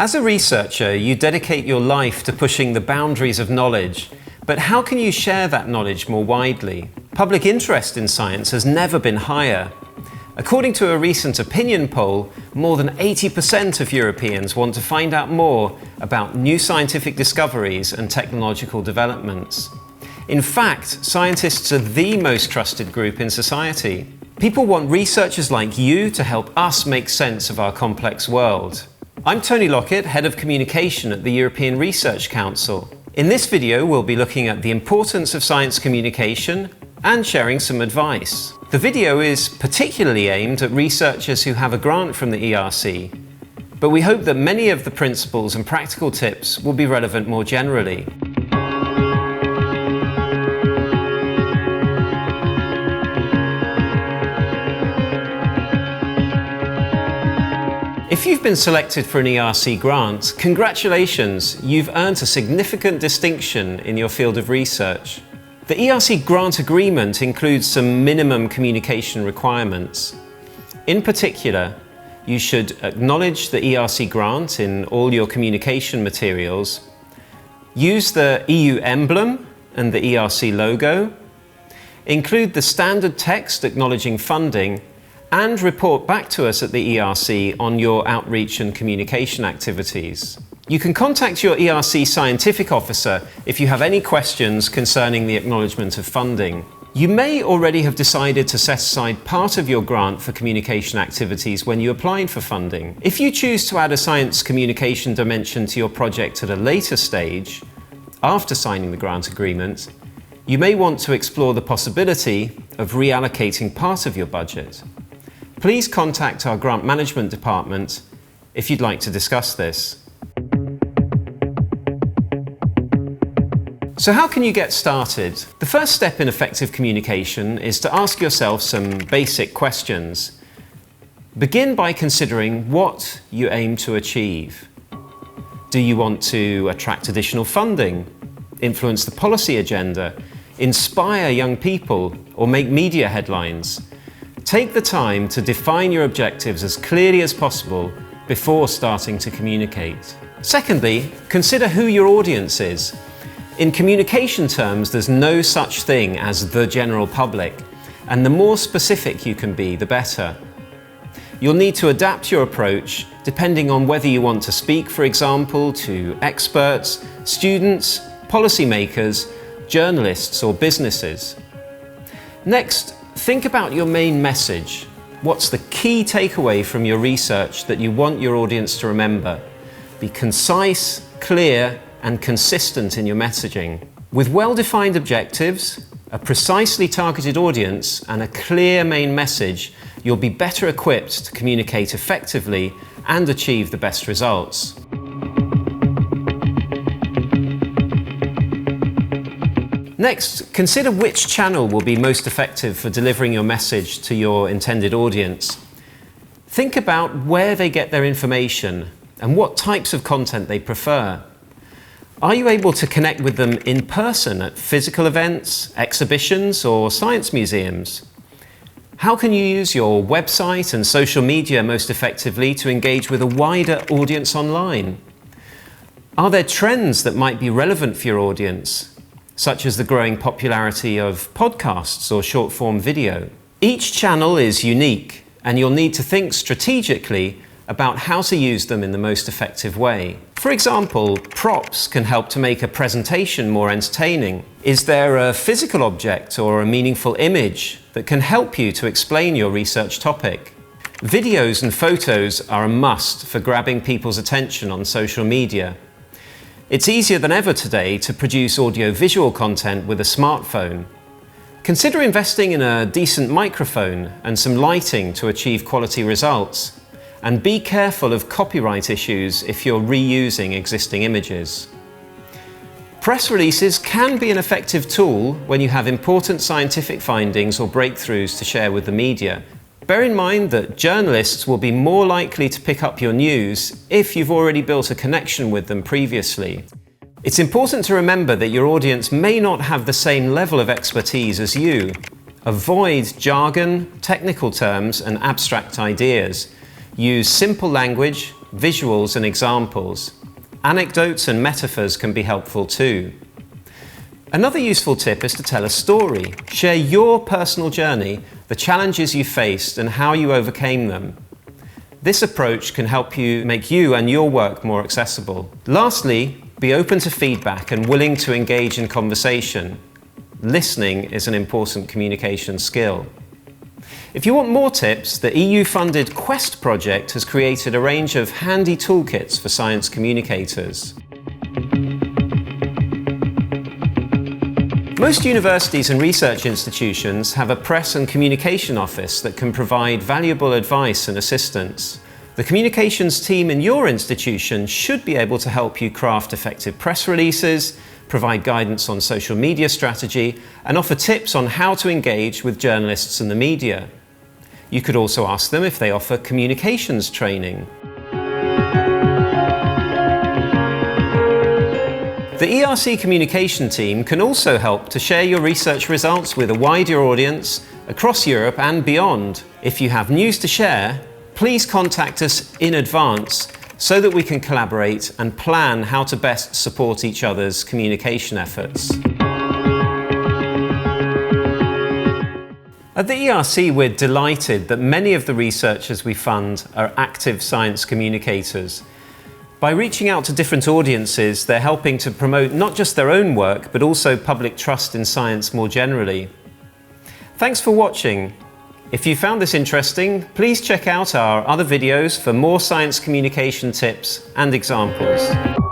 As a researcher, you dedicate your life to pushing the boundaries of knowledge, but how can you share that knowledge more widely? Public interest in science has never been higher. According to a recent opinion poll, more than 80% of Europeans want to find out more about new scientific discoveries and technological developments. In fact, scientists are the most trusted group in society. People want researchers like you to help us make sense of our complex world. I'm Tony Lockett, Head of Communication at the European Research Council. In this video, we'll be looking at the importance of science communication and sharing some advice. The video is particularly aimed at researchers who have a grant from the ERC, but we hope that many of the principles and practical tips will be relevant more generally. If you've been selected for an ERC grant, congratulations, you've earned a significant distinction in your field of research. The ERC grant agreement includes some minimum communication requirements. In particular, you should acknowledge the ERC grant in all your communication materials, use the EU emblem and the ERC logo, include the standard text acknowledging funding, and report back to us at the ERC on your outreach and communication activities. You can contact your ERC scientific officer if you have any questions concerning the acknowledgement of funding. You may already have decided to set aside part of your grant for communication activities when you applied for funding. If you choose to add a science communication dimension to your project at a later stage, after signing the grant agreement, you may want to explore the possibility of reallocating part of your budget. Please contact our Grant Management Department if you'd like to discuss this. So how can you get started? The first step in effective communication is to ask yourself some basic questions. Begin by considering what you aim to achieve. Do you want to attract additional funding, influence the policy agenda, inspire young people, or make media headlines? Take the time to define your objectives as clearly as possible before starting to communicate. Secondly, consider who your audience is. In communication terms, there's no such thing as the general public, and the more specific you can be, the better. You'll need to adapt your approach depending on whether you want to speak, for example, to experts, students, policymakers, journalists, or businesses. Next, think about your main message. What's the key takeaway from your research that you want your audience to remember? Be concise, clear, and consistent in your messaging. With well-defined objectives, a precisely targeted audience, and a clear main message, you'll be better equipped to communicate effectively and achieve the best results. Next, consider which channel will be most effective for delivering your message to your intended audience. Think about where they get their information and what types of content they prefer. Are you able to connect with them in person at physical events, exhibitions, or science museums? How can you use your website and social media most effectively to engage with a wider audience online? Are there trends that might be relevant for your audience, such as the growing popularity of podcasts or short-form video? Each channel is unique, and you'll need to think strategically about how to use them in the most effective way. For example, props can help to make a presentation more entertaining. Is there a physical object or a meaningful image that can help you to explain your research topic? Videos and photos are a must for grabbing people's attention on social media. It's easier than ever today to produce audio-visual content with a smartphone. Consider investing in a decent microphone and some lighting to achieve quality results. And be careful of copyright issues if you're reusing existing images. Press releases can be an effective tool when you have important scientific findings or breakthroughs to share with the media. Bear in mind that journalists will be more likely to pick up your news if you've already built a connection with them previously. It's important to remember that your audience may not have the same level of expertise as you. Avoid jargon, technical terms, and abstract ideas. Use simple language visuals and examples. Anecdotes and metaphors can be helpful too. Another useful tip is to tell a story. Share your personal journey, the challenges you faced and how you overcame them. This approach can help you make you and your work more accessible. Lastly, be open to feedback and willing to engage in conversation. Listening is an important communication skill. If you want more tips, the EU-funded Quest project has created a range of handy toolkits for science communicators. Most universities and research institutions have a press and communication office that can provide valuable advice and assistance. The communications team in your institution should be able to help you craft effective press releases, provide guidance on social media strategy, and offer tips on how to engage with journalists and the media. You could also ask them if they offer communications training. The ERC communication team can also help to share your research results with a wider audience across Europe and beyond. If you have news to share, please contact us in advance so that we can collaborate and plan how to best support each other's communication efforts. At the ERC, we're delighted that many of the researchers we fund are active science communicators. By reaching out to different audiences, they're helping to promote not just their own work, but also public trust in science more generally. Thanks for watching. If you found this interesting, please check out our other videos for more science communication tips and examples.